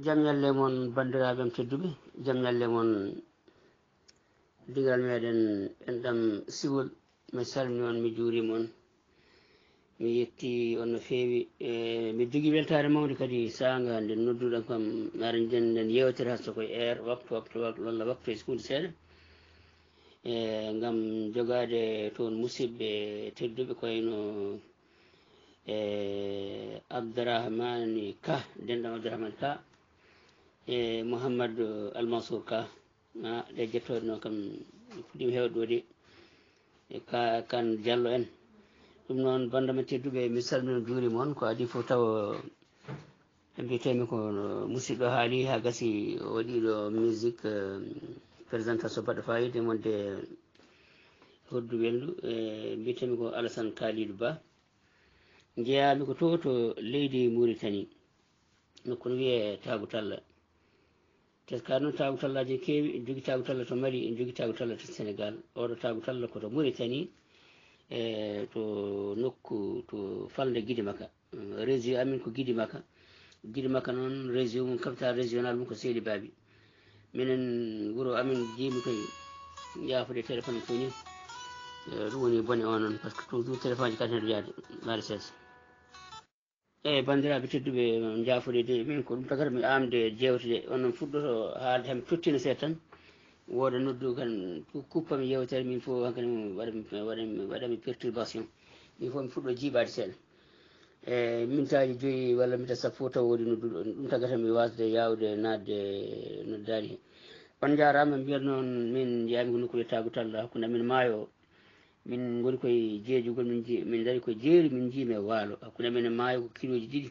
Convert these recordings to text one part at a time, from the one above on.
jam nyalle mon bandiraɓe tedduɓe jam nyalle mon digal meɗen enɗam siwol mi salmini on mi juurima on mi yetti on no feewi mi jogui weltare mawde kadi sanga nde nodduɗon kam ara nden yewtere hasto koye air waktu walla waktu e skunde seeɗa gam jogade toon musidɓe tedduɓe koyno Abdourahmane Ka denɗam Abdourahmane Ka e Mouhamadou Almansour Ka ɗe jettoɗe noon kam fuɗɗima hewde ɗo de e ka kan Diallo en ɗum noon bandama tedduɓe mi salmino juurima on ko adi fof taw mbiyetemi ko musidɗo haali ha gasi o waɗiɗo musique présentation baɗɗo fayida wonde hoddu welndu mbiyetemi ko Alassane Kalidou Ba jeeyami ko to leydi Mauritanie nokku no wiye Tagu Talla te ka noon Tagu Tallaji keewi en jogui Tagu Talla to Mali en jogui Tagu Talla to Sénégal oɗo Tagu Talla koto Mauritanie to nokku to falde Guidi Maka région amin ko Guidi Maka noon région mum capital régional mum ko Seydi Babi minen wuuro amin jiimi koye yaafude téléphone ko ni ɗum woni bone o noon par ce que toujours téléphone ji kadi heɗo yaade laade seesa eyyi bandiraɓe tedduɓe jaafude de min ko ɗum tagata mi amde jewtede onon fuɗɗoto haalde hami tottino seeɗa tan wooda noddu kan kuppami yewtere min fof hankkadi waɗami perturbation min fof mi fuɗɗo jiiɓade seeɗa mintaji 5 walla minta sappo taw woodi nodduɗo ɗum tagata mi wasde yawde nadde noddari he on jarama mbiyat noon min jeyami ko nokkude Tagu Talla hakkude amin maayo min goni koye jeejugol min daari koye jeeri min jiimi e waalo hakkude amen e maayo ko kiloji 2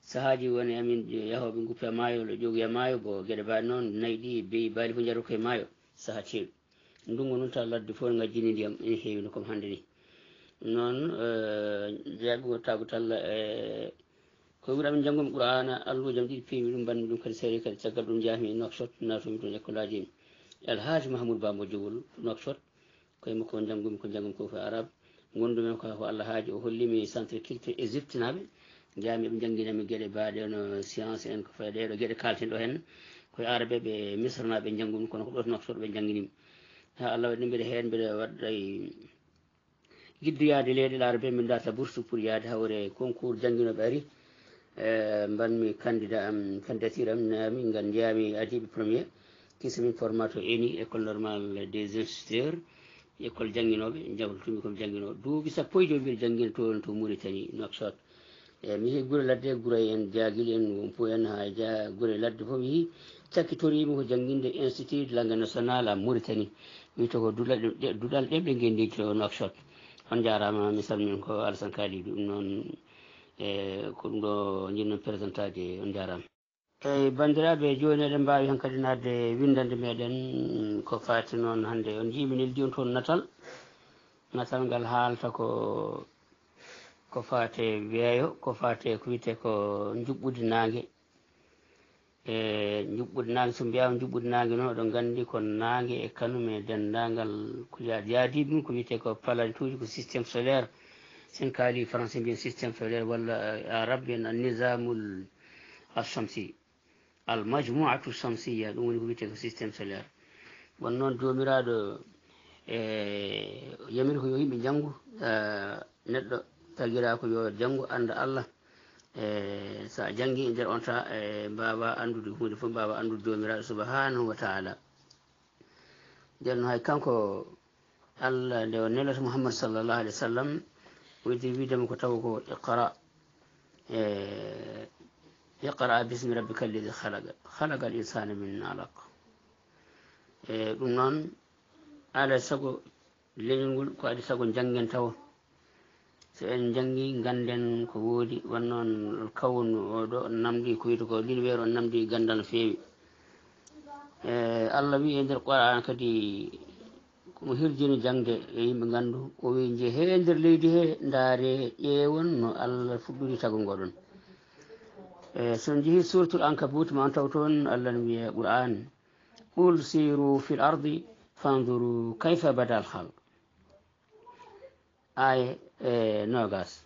sahaji woni amin yahoɓe guppi e maayo ƴogoyi e maayo bo gueɗe mbaɗe noon nayyi ɗi beyi baali fof jaru koye maayo saaha ceeɗu ndungu noon taw ladde fof ne gajjini ndiyam ene heewi no comme hannde ni noon jeeyaɓe ko Tagu Talla koye wuuro amin janggomi Qur'ana alluji am ɗiɗi peewi ɗum mbanmi ɗum kadi seeɗa kadi caggal ɗum jahmi Nouakchott natomi toon école aji Elhaji Mahamoudou Bamba Diowol Nouakchott koye makko janggumi ko fof arabe gondumen ko Allah haaji o hollimi centre culture égypte naɓe jami ɓe jangguinami gueɗe mbaɗe no science en ko faye ɗeɗo gueɗe kalten ɗo hen koye arabe ɓe misra naɓe janggumi kono ko ɗo to Nouakchott ɓe jangguinimi ha Allah waɗi mbiɗa hen mbiɗa waɗɗay guiddoyade leyɗele arabe min darta bourse pour yaade hawre concours jangguinoɓe ari mbanmi candidature am nami ngal jeeyami adiɓe premier kisamin formateur ENI école normale des instituteurs école jangguinoɓe jawtumi komi jangguinoɓe duuɓi sappo e joyi mbiɗa jangguina toon to Mauritanie Nouakchott mi yeehi guure ladde guuray en Diaguil en Wompo en ha guure ladde fof mi yeehi cakkitorimi ko jangguinde institut de langue nationale à Mauritanie wiyete ko duɗal ɗemɗe guendeji to Nouakchott on jarama mi salmini ko Alassane Kalidou ɗum noon ko ɗum ɗo jinno présentade on jarama eyyi bandiraɓe joni eɗen mbawi hankkadi nadde windande meɗen ko fati noon hande on jiimi neldi on toon natal ngal haalta ko fate weeyo ko fate ko wiyete ko juɓɓude nangue juɓɓude nangue so mbiyama juɓɓude nangue noon oɗon gandi ko nangue e kañum e dendagal ko yaadiɓe ɗum ko wiyete ko planète uji ko systéme solaire sen kaali français mbiyen systéme solaire walla arabe en an-nizamul as-shamsi al majmuatu shamsiya ɗum woni ko wiyete ko systéme solaire won noon jomiraɗo yamiri ko yo yimɓe janggu neɗɗo taguira ko yo janggu anda Allah sa janggui e nder on ta mbawa andude hunde fof mbawa andude jomiraɗo subhanahu wa taala nden hay kanko Allah nde o nelata Muhammad sallallahu alaihi wa sallam widi widema ko taw ko iqra bismi rabbika alladi khalaqa al insana min alaq ɗum noon ala sago leñol ngol ko adi sago janggen taw so en jangi ganden ko woodi wonnoon kawnu oɗo namdi ko wiyete ko linweer on namdi gandal no feewi Allah wi e nder Qur'an kadi komo hirjini jangde e yimɓe gandu o wi je he nder leydi he ndaare ƴeewon no Allah fuɗɗori tago ngoɗon son jeehi suratul ankabut ma on taw toon Allah no wiya Qur'an qul siru fil ardi fanzuru kayfa bada al khalq aya nogas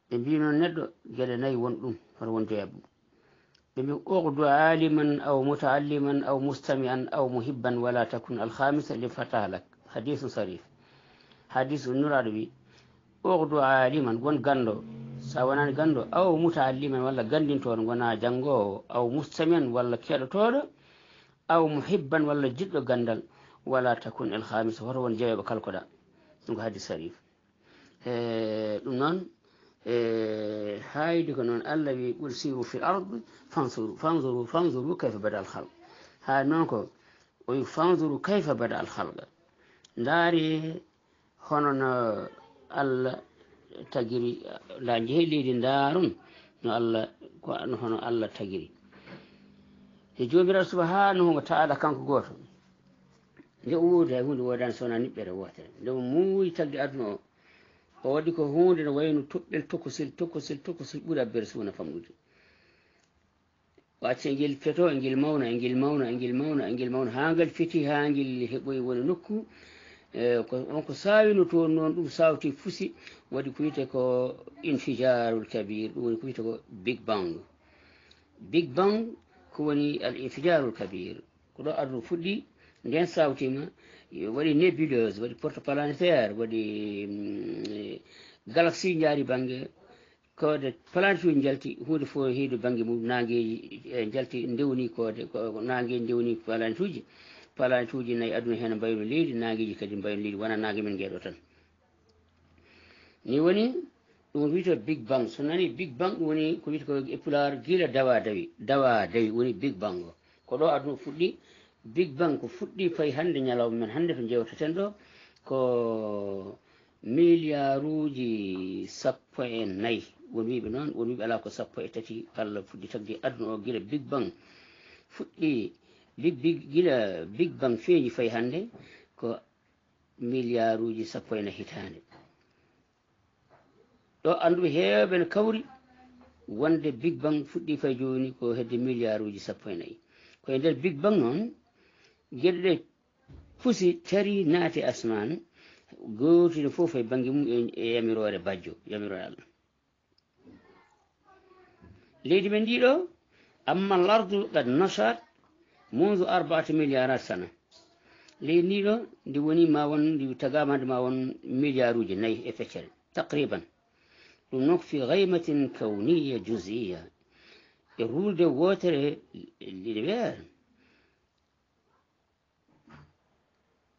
ɓe mbi noon neɗɗo gueɗe nayyi won ɗum hoto won joyaɓum اغد عالما أو متعلما أو مستمعا أو محبا ولا تكن الخامسة لفتح لك. حديث صريح، حديث النور عربي. اغد عالما ون غندو ساونان غندو أو متعلما ولا غندين تون ونا جانغو أو مستمعا ولا كيدو تودو أو محبا ولا جدو غندل ولا تكن الخامسة ورون جايب كالكودا. حديث صريح. نون هايدي كنون الذي يرسيه في الأرض فانظروا كيف بدأ الخلق. ها نونكو فانظروا كيف بدأ الخلق. داري هنون الله تجري لا جهلي دارون الله هنون الله تجري يجوبر سبحانه وتعالى كان كوتو يقول هون ودان سونا نبره واتر لو موي تجي أدنو o waɗi ko hunde no wayno toɓɓel tokosil ɓuura bersuna famɗude wacce ngel feto e ngel mawna ha ngal feti ha ngel heɓoyi woni nokku onko sawino toon noon ɗum sawti fusi waɗi ko wiyete ko infijarul kabir ɗum woni ko wiyete ko big bang ko woni al infijarul kabir ko ɗo aduna fuɗɗi nden sawtima waɗi nébuleuse waɗi porte planétaire waɗi galaxie jaari bange kode planète uji jalti hunde fof heedu bange mum nangueji jalti ndewni kode nangue ndewni planète uji nayyi aduna hen mbayno leydi nangueji kadi mbayno leydi wona nangue men gueɗo tan ni woni ɗum wiyete big bang. So nani big bang ɗum woni ko wiyete ko e pular guila dawa dawi woni big bang o ko ɗo aduna fuɗɗi. big bang ko fuɗɗi fayi hande ñalawma men hande to jewteten ɗo ko milliarduji 14 won wiɓe noon won wiɓe ala ko 13 Allah fuɗɗi tagdi aduna o gila big bang fuɗɗi gila big bang feeñi fayi hande ko milliarduji 14 hitande ɗo anduɓe heewɓe ne kawri wonde big bang fuɗɗi fayi joni ko hedde milliarduji 14 koye nder big bang noon gueɗe ɗe pusi tari naati asman gotino fof e banggue mum e yamirore bajjo yamirore Allah leydi men ndiɗo amma lardu qad nashat mundu 4 milliardat sana leydi ndiɗo ndi woni ma won ndi tagama hande ma won milliarduji 4 e feccere taqriban ɗum noon fi gaymatin kawniya juziya e rulde wotere l'univers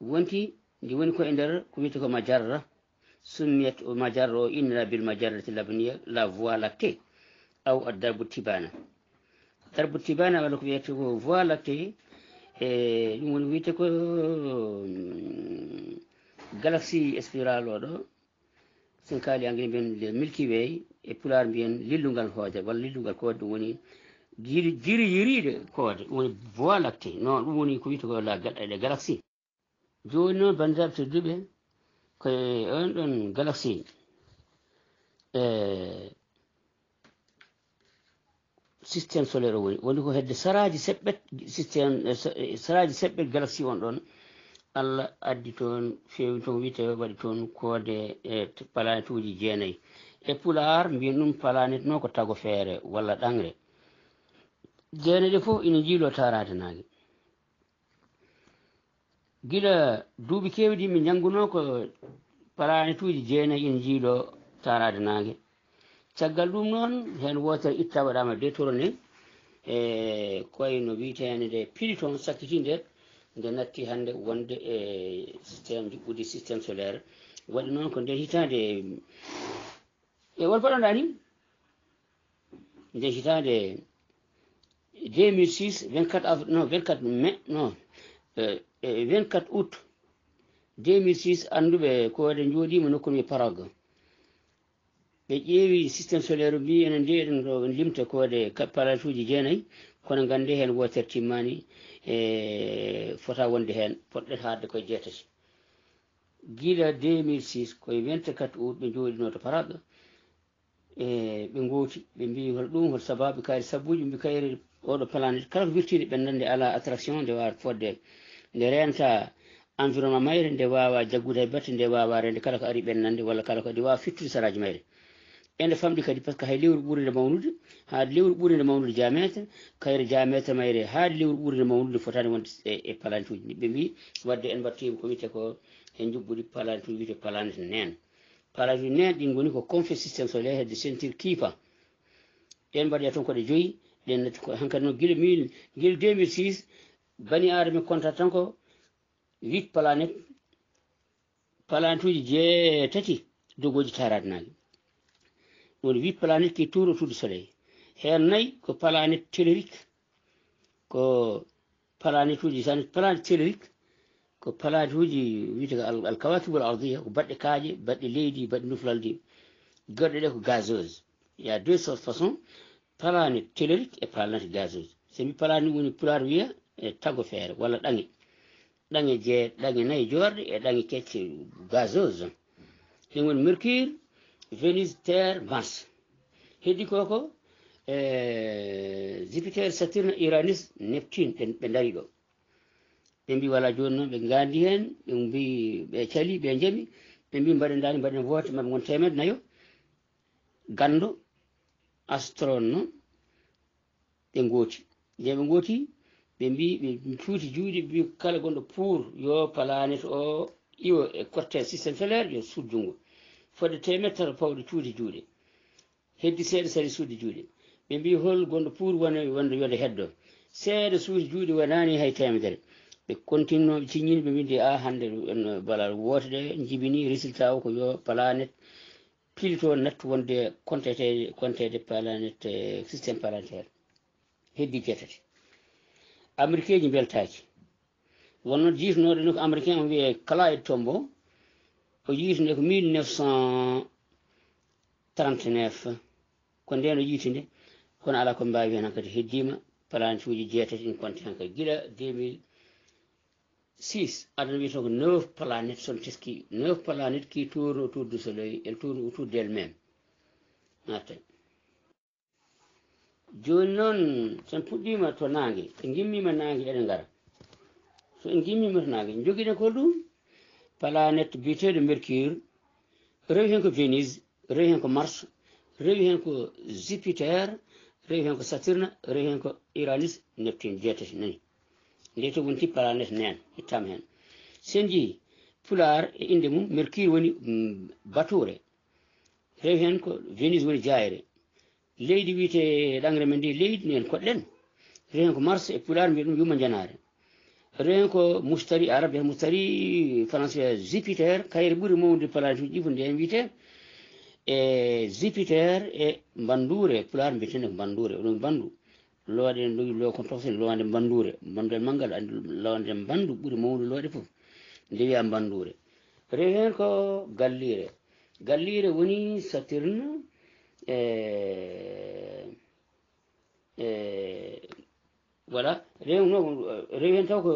wonti ndi woni ko e nder ko wiyete ko majarra summiyat o majarra o innira bil majarrati labniya la voie lactée aw addarbu tibana walla ko wiyete ko voie lactée e ɗum woni wiyete ko galaxie spirale oɗo sen kaali anglais mbiyen le milky way e pular mbiyen lillungal hoode walla lillungal koode ɗum woni jiri yiriɗe koode ɗum woni voie lactée non ɗum woni ko wiyete ko la galaxie joni noon bandiraɓe tedduɓe koye on ɗon galaxie systéme solaire o woni ko hedde saraji seɓɓet systéme saraji seɓɓet galaxie on ɗon Allah addi toon fewi toon wiyete waɗi toon koode planète uji 9 e pular mbiyen ɗum planète noon ko tago feere walla ɗangre 9 ɗe fof ina jiilo tarade nangue gila duuɓi kewɗi mi jannguno ko planète uji 9 ina jiilo tarade nangue caggal ɗum noon hen wotere itta waɗama détourné e koyno witende nde Pluton sakkitinde nde natti hande wonde e systéme juɓɓudi systéme solaire waɗi noon ko nden hitande e won paɗonɗa ni nden hitande 2006 24 mai non 24 août 2006 anduɓe kode jooɗima nokkumi Prague ɓe ƴeewi systéme solaire mbi enen nde eɗen ɗo limta kode planète uji 9 kono gande hen wotere timmani e fota wonde hen poɗɗen haalde koye 8 gila 2006 koye 24 août ɓe jooɗino to Prague e ɓe gooti ɓe mbi hol ɗum hol sababu kayri sabuji mbi kayri oɗo planète kala ko wirtiɗe ɓendande ala attraction nde wawa fodde nde renta environnement mayre nde wawa jaggude hay batte nde wawa rende kala ko ari ɓennande walla kala ko nde wawa fittude saraji mayre ene famɗi kadi par ce que hay lewru ɓurde mawnude haade lewru ɓurde mawnude jametre kayre jametre mayre haade lewru ɓurde mawnude fotani wonde e palantuji ɓe mbi wadde en mbattima ko wiyete ko en jubɓuɗi palantuji wiyete planète nen palantuji nen ɗin goni ko confé systéme solaire hedde ceinture kiipa ɗen mbaɗoya toon koɗe joyyi ɗen natti ko hankkadi noon guila 2006 bani adama compta tan ko 8 planète uji jeetati dogoji tarade nage ɗon 8 planète qui tourne autour du soleil hen 4 ko planète tellurique ko planète uji tan planète tellurique ko planète uji wiyete alkawakibul ardiya ko baɗɗe kaaƴe baɗɗe leydi baɗɗe nuflalde goɗɗe ɗe ko gazeuse il y a deux sortes façon planète tellurique et planète gazeuse so mi planète woni pulaar wiya e tago feere walla ɗange ɗange 4 jorɗe e ɗange kecce gazeuse ɗin woni mercure Vénus terre Mars heddi koko Jupiter Saturne Uranus Neptune ɓe dari ɗo ɓe mbi wala joni noon ɓe gandi hen ɓe mbi ɓe cali ɓe jaami ɓe mbi mbaɗen dani mbaɗen vote maɓe gon 100 gando astron noon ɓe gooti nde ɓe gooti ɓe mbi ɓe cuuti juuɗe ɓe mbi kala gonɗo pour yo planète o iwo e cortège systéme solaire yo suud jungo fodde 100 pawɗe cuuti juuɗe heddi seeɗa sari suudi juuɗe ɓe mbi hol gonɗo pour wonde yonde heddo seeɗa suudi juuɗe wonani hay 100 ɓe continue ciññini ɓe windi a hande bala wote ɗe jibini résultat o ko yo planète pilito nattu wonde comptede planète systéme planétaire heddi jeetati américain ji beltaki wonno jiitnoɗo ni ko américain o wiye Clyde Tombaugh o yiitinde ko 1939 ko nden o yiiti nde kono ala ko mbawi hen hankadi heddima planète uji jeetati ɗin konti hankadi guila 2006 adana wiye to ko 9 planètes sont teski 9 planètes qui tournent autour du soleil elles tournent autour d'elles-mêmes natta joni noon sen puɗɗima to nangue ɓe gimmima nangue eɗen gara so en gimmima to nangue joguiɗen ko ɗum planète biyeteɗo mercure rewi hen ko Vénus rewi hen ko Mars rewi hen ko Jupiter rewi hen ko Saturne rewi hen ko Uranus Neptune jeetati nani nde to wonti planète nen ittama hen sen jeeyi pular e inde mum mercure woni bature rewi hen ko Vénus woni jayre leydi wiyete ɗangre men ndi leydi nen koɗɗen rewi hen ko Mars e pular mbiya ɗum yumma janare rewi hen ko mustari arabe mustari français Jupiter kayre ɓuuri mawnude planète uji ɗi ko nden wiyete e Jupiter e bandure pular mbiyetende ko bandure oɗon bandu looɗe dogi lo kon toxsene lowande bandure bandu manggal andi lowande bandu ɓuuri mawnude looɗe foof nde wiya bandure rewi hen ko gallire woni Saturne voilà rewi hen taw ko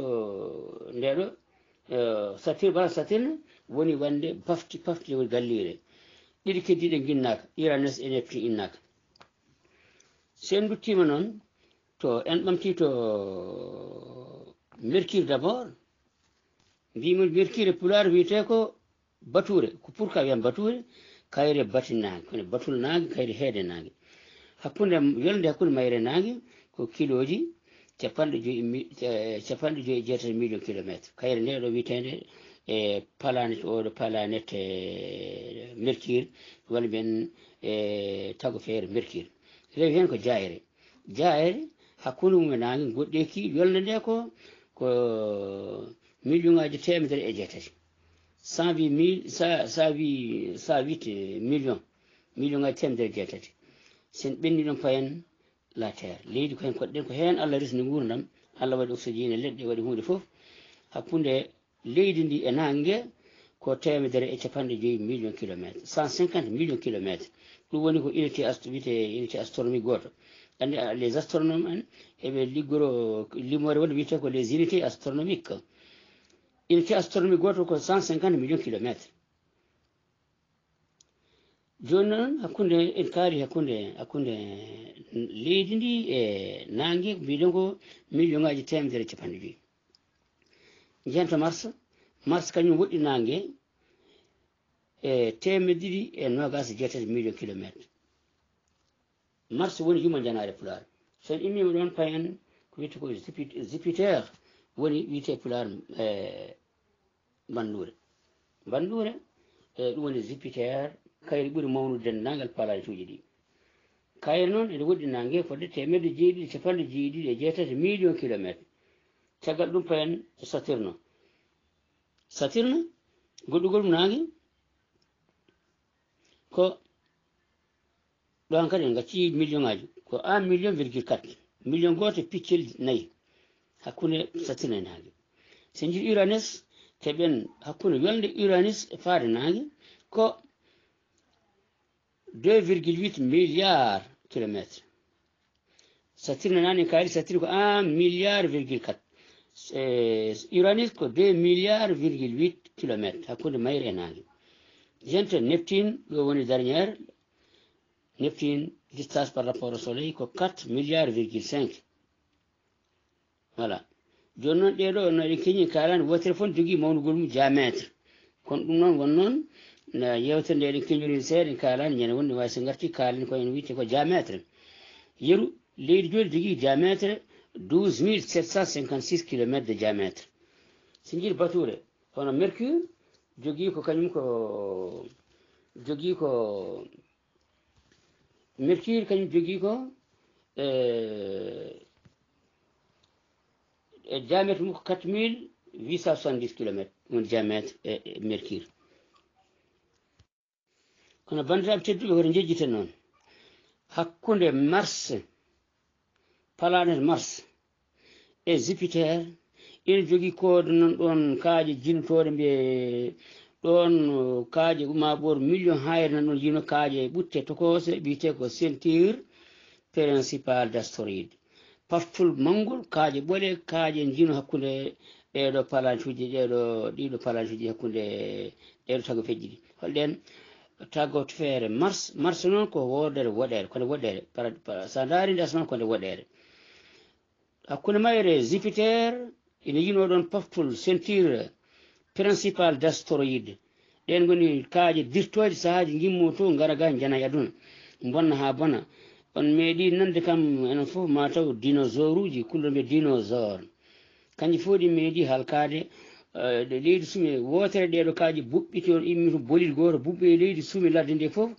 ndeɗo Saturne woni wande pafti woni gallire ɗiɗi keddiɗe ginnaka Uranus e Neptune innaka sen duttima noon to en ɓamti to mercure d'abord mbimol mercure pular wiyete ko bature ko pour ka wiyam bature kayre batinage kono batul nage kayre heede nage hakkude yolde hakkude mayre nage ko kiloji 57 million kilométre kayre nde ɗo wiyetede e planète oɗo planète mercure walla mbiyen e tago feere mercure rewi hen ko jayre hakkude mum e nage goɗɗeki yolde nde ko million ngaji 100 e 108 million ngaji 100 sen ɓenni ɗon payen la terre leydi ko hen koɗɗen ko hen Allah resni gurdam Allah waɗi oxygéne leɗɗe waɗi hunde foof hakkude leydi ndi e nangue ko 150 million kilométre 150 million kilométre ɗum woni ko unité astronomique goto andi les astronomes en eɓe liggoro limore wonde wiyete ko les unités astronomiques unité astronomique goto ko 150 million kilométre joni noon hakkude en kaari hakkude leydi ndi e nangue mbiɗen ko million ngaji 150 jento mars kañum woɗɗi nangue e 227 million kilométre mars woni yuma janare pular sen immi don payen ko wiite ko Jupiter woni wiite pular bandure ɗum woni Jupiter kayri ɓuri mawnude dendagal palaatuji ɗi kayre noon ene woɗɗi nangue fodde temedde jeeɗiɗi capanɗe jeeɗiɗi e jeetati million kilométre caggal ɗum payen Saturne goɗɗugol nangue ko ɗon kadi en gacci million ngaji ko 1,4 million goto piccel 4 hakkude Saturne e nangue so jiiɗi Uranus keɓen hakkude yolde Uranus e faade nangue ko 2,8 milliards kilomètres Saturne nani kaari Saturne ko 1,4 milliard Uranus ko 2,8 milliards kilomètres hakkude mayre e nangue gente Neptune ɗo woni dernière Neptune distance par rapport au soleil ko 4,5 milliards voilà joni noon ɗeɗo no ɗen keñi kalani wotere fof jogui mawnugol mum diamétre kono ɗum noon won noon no yewtere nde eɗen keñori seeɗa en kalani ñande wonde way so garti kalani ko en wiite ko diamétre yeru leydi joni jogui diamétre 12,756 kilomètres de diamétre so jiiɗi bature hono Mercure jogui ko kañum ko Mercure kañum jogui ko diamétre mum ko 4,870 kilomètres woni diamétre Mercure kono bandiraɓe tedduɓe koto jejjita noon hakkude Mars planète Mars e Jupiter ene jogui kode non ɗon kaaje jinotoɗe mbiye ɗon kaaje ma ɓor million hayre nan ɗon jino kaaje ɓutte tokose wiyete ko ceinture principale d'astéroïde paftol mangol kaaje ɓole kaaje jino hakkude ɗeɗo planète uji ɗiɗo planète uji hakkude ɗeɗo tago fejji ɗi holɗen tagot feere Mars noon ko wodere woɗere kode woɗere sa daari nde asman kode woɗere hakkude mayre Jupiter ina yino ɗon paftol ceinture principal d'astéroïde ɗen goni kaaje dirtoje sahaji gimmo to gara ga jana e aduna bonna ha bona on meeɗi nande kam enen fof mataw dinosaure uji kulloɓe dinosaure kanƴi fof ɗi meeɗi halkade leydi sumi wotere ɗeɗo kaaji buɓɓiti on immi to bolil goto buɓɓe e leydi sumi ladde nde fof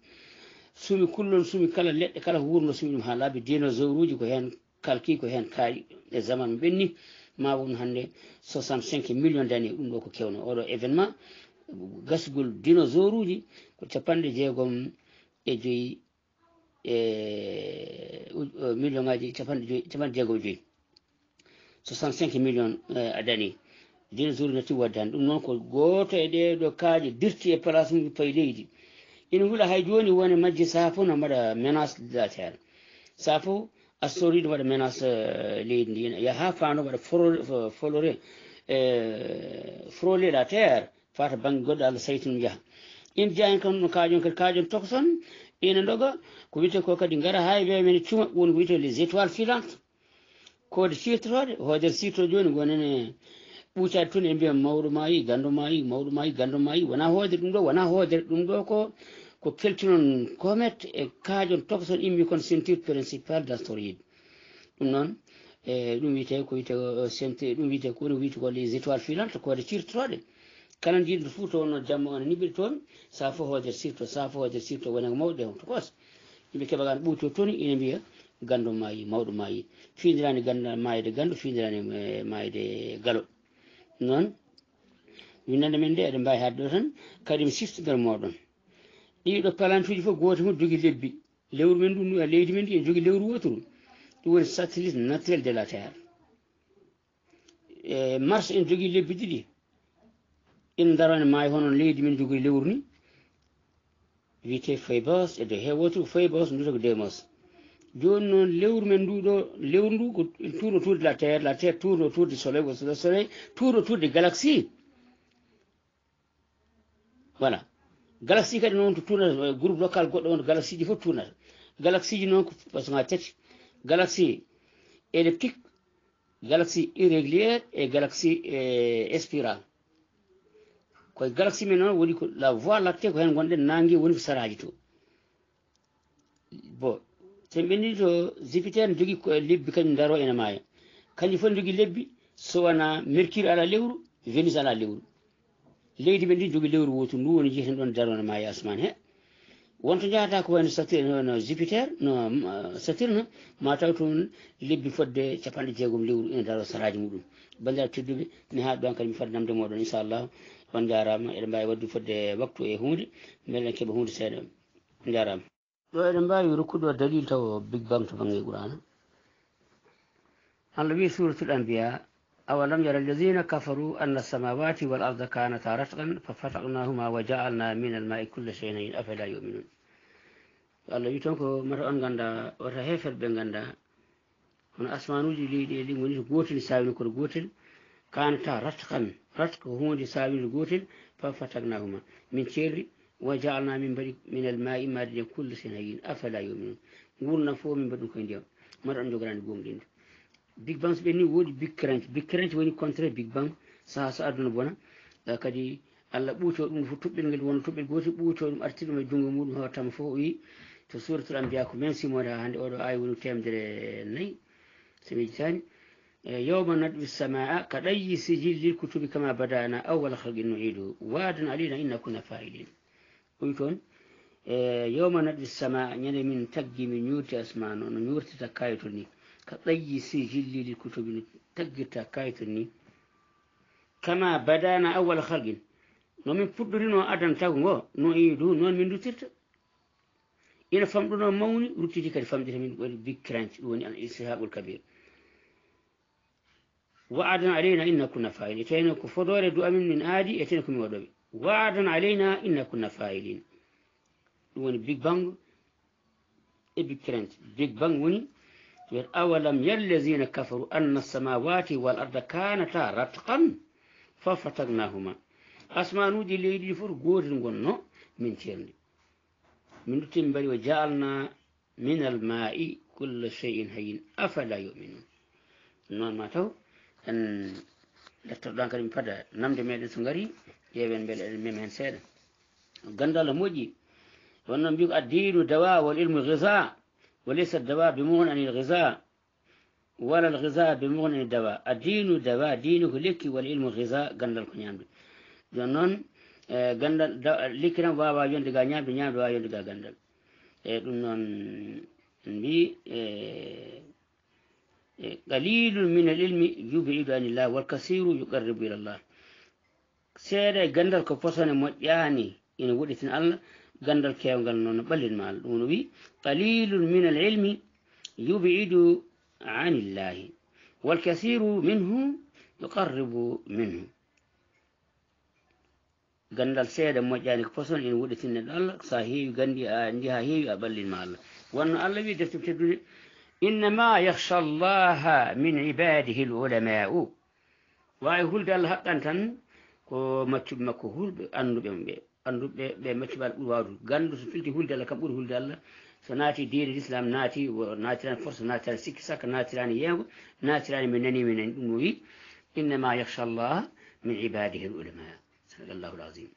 sumi kullon sumi kala leɗɗe kala ko wurno sumi ɗum ha laabi dinosaure uji ko hen kalki ko hen kaaƴi e zaman ɓenni ma won hande 65 millions d'années ɗum ɗo ko kewno oɗo événement gasgol dinosaure uji ko 6.5 million ngaji 6.5 65 millions d'années dinosaure natti waddani ɗum noon ko goto e ɗeɗo kaaje dirti e place mum payi leydi ina huula hay joni woni majje saha fof no mbaɗa menace de la terre saha fof astéroïde waɗa menace leydi ndi yaha fano waɗa frôler la terre fata banggue goɗɗo Allah saytinu jaaha in jeeyan kam no kaajon kadi kaajon tokoson ina doga ko wiyete ko kadi gara ha e wemen cuma woni ko wiyete les étoiles filantes kode sirtotode hoodere sirto joni gonene ɓuucade toon e mbiya mawɗo mayi gandu mayi mawɗo mayi gandu mayi wona hoodere ɗum ɗo wona hoodere ɗum ɗo ko keltinon comète e kaajon tokoson immi kon ceinture principale d'astéroïde ɗum noon ɗum wiyete ko wiyete ceinture ɗum wiyete ko wiyete ko les étoiles filantes kode sirtotoɗe kala jiɗɗo fuu to wonno jamma on niɓiri toon sa fof hoodere sirto wona ko mawɗe on tokos yimɓe keɓagano ɓuuto toon ina mbiya gandu mayi mawɗo mayi fiidirani mayde gandu fiidirani mayde galo noon winande men nde eɗen mbawi hadde ɗo tan kadi mi siftogal moɗon ɗiɗo planète uji fof goto fof jogui lebbi lewru men ɗum leydi men ndi ene jogui lewru wotoru ɗum woni satellite naturel de la terre Mars ene jogui lebbi ɗiɗi ina darani maayo hono leydi men jogori lewru ni wiyete Phobos e de he wotoru Phobos nduta ko Deimos joni noon lewru men nduɗo lewru ndu ko tourne autour de la terre tourne autour du soleil le soleil tourne autour des galaxies voilà galaxie kadi noon to tournata groupe local goɗɗo on galaxie ji fof tournata galaxie ji noon ko façon ha tati galaxie elliptique galaxie irrégulière et galaxie spirale koye galaxie men noon woni ko la voie lactée ko hen gonɗen nangue woni ko saraji to bon سمبني تو جوبيتر جوجي ليبي كان دارو انا مايا كان يفون جوجي ليبي سوانا ميركور على ليورو فينوس على ليورو ليدي بندي جوجي ليورو ووتو نو نجي هندون دارو انا مايا اسمان هي wonto jahata ko wayno satir no jupiter no saturne ma tawton lebbi fodde capanɗe jeegom lewru ina daro saraji muɗum bandiraɓe tedduɓe mi haɗ ɗon kadi mi fadi namde moɗon inchallahu on jarama eɗen mbawi wadde fodde waktu e hunde beelen keeɓa hunde seeɗa jarama ɗo eɗen mbawi rokkude o dalil taw big bang to banggue qur'ana allah wi suratul anbiya awalam yara alladina kafaru anna alsamawati wal arda kanata ratqan fafataqnahuma wa ja'alna min almai kulla shay'in hayyin afala yu'minun Allah wi ton ko mata on ganda wata heferɓe ganda hono asmanuji leydi e ɗi woni to gotel sawino koto gotel kanata ratqan ratqa ko hunde sawino gotel fafataqnahuma min ceerri wa ja'alna min mbaɗi min almai madde kulla shay'in hayyin afala yu'minun gurna fo min mbaɗi koye ndiyam mata on jogorani gonɗinde big bang so ɓenni woodi big crunch woni contraire big bang saha so aduna bona kadi allah ɓuuco ɗum fof toɓɓel ngel wona toɓɓel gotel ɓuuco ɗum arti ɗum e junngo muɗum hottama fof o wi to suratul anbiya ko men simode ha hannde oɗo ayi woni temedere 4 somi jitani yawma nadwi samaa ka ɗayyi sijil lil kutubi kama badana awwala halqin nuiduhu waadan alina inna kunna fa'ilin o wi toon yawma nadwi samaa ñande min taggi min ñurti asmano no ñurtita kayitol ni ka ɗayyi sijil lil kutubi no taggirta kayitol ni kama badana awwala halqin nomin puɗɗorino adana tago ngo nuiduhu noon min duttirta ina famɗuno mawni ruttiti kadi famɗita min waɗi big crunch ɗum woni al istihabul kabir wa'adan alayna inna kunna fa'ilin tawino ko fodore du amin min aadi e tene komi waɗoɓe wa'adan alayna inna kunna fa'ilin ɗum woni big bang e big crunch big bang woni wiyat awalam yallazina kafaru anna samawati wal arda kanata ratqan fa fatagnahuma asmanuji leydi ɗi fof gotel gonno min ceerndi min duttimi mbaɗi wa jaalna min almai kulla cheyin hayyin afala yuminun noon ma taw en lettoɗon kadi mi pada namde meɗen so ngari ƴeewen beele eɗen mema hen seeɗa gandal moƴƴi wonno mbi ko addinu dawa wal ilmu gisa wa laysa dawa bi mughni anil gisa wala al gisa bi mughni anil dawa addinu dawa diinu ko lekki wal ilmu gisa gandal ko ñamde jon noon gandal lekki tan wawa yonde ga ñamde ñamde wawa yonde ga gandal e ɗum noon mbi qalilun min al ilmi yubidu anillah wal kasiru yuqarribu ila llah seeɗa e gandal ko posone moƴƴani ina woɗitin allah gandal kewgal noon no ɓallinma allah ɗum no wi qalilun min al ilmi yubidu anillahi wal kasiru minhu yuqarribu minhu gandal seeɗa moƴƴani ko posone ina woɗitin neɗɗo allah sa heewi gandi a andi ha heewi a ɓallinma allah wonno allah wi defte teddude innama yakhsha allaha min ibadihi l ulamau wawi hulde allah haqqan tan ko maccuɓe makko hulɓe anduɓe ɓe anduɓe ɓe maccuɓe allah ɓuuri wawde gandu so filti hulde allah kam ɓuuri hulde allah so naati diine l'islam naati naatirani force naatirani sikki sakka naatirani yeego naatirani mi nani ɗum no wi innama yakhsha allaha min ibadihi l ulama sadaqallahu l azim